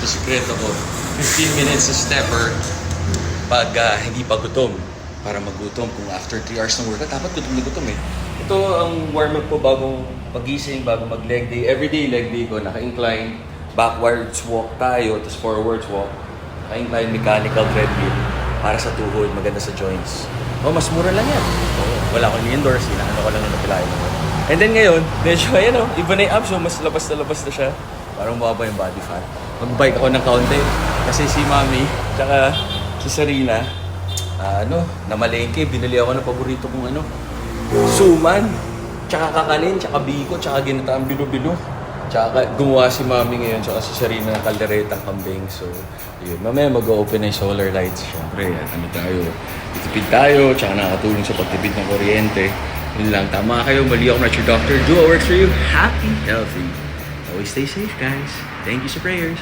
Ito sikreto ko, 15 minutes sa stepper pag hindi pa gutom. Para magutom. Kung after 3 hours ng workout, dapat gutom na gutom eh. Ito ang warm-up ko bagong pagising, bago mag-leg day. Everyday leg day ko, naka-incline. Backwards walk tayo, tapos forwards walk. Naka-incline mechanical treadmill. Para sa tuhod, maganda sa joints. Mas mura lang yan. Wala akong ni-endorse, hinaano ko lang yung napilayan mo. And then ngayon, medyo iba na yung abs, mas labas na siya. Parang bumaba yung body fat. Mag-bike ako ng kaunti. Kasi si Mami, tsaka si Sarina, namalengke, binili ako ng paborito kong suman, tsaka kakanin, tsaka biko, tsaka ginataang bilo-bilo. Tsaka gumawa si Mami ngayon, tsaka si Sarina ng kalderetang kambing. So, yun. Mamaya mag-open na yung solar lights. Siyempre, itipid tayo, tsaka nakatulong sa pagtipid ng kuryente. Yun lang, tama kayo, mali ako not your doctor. Do what works for you. Happy, healthy. Always stay safe, guys. Thank you sa prayers.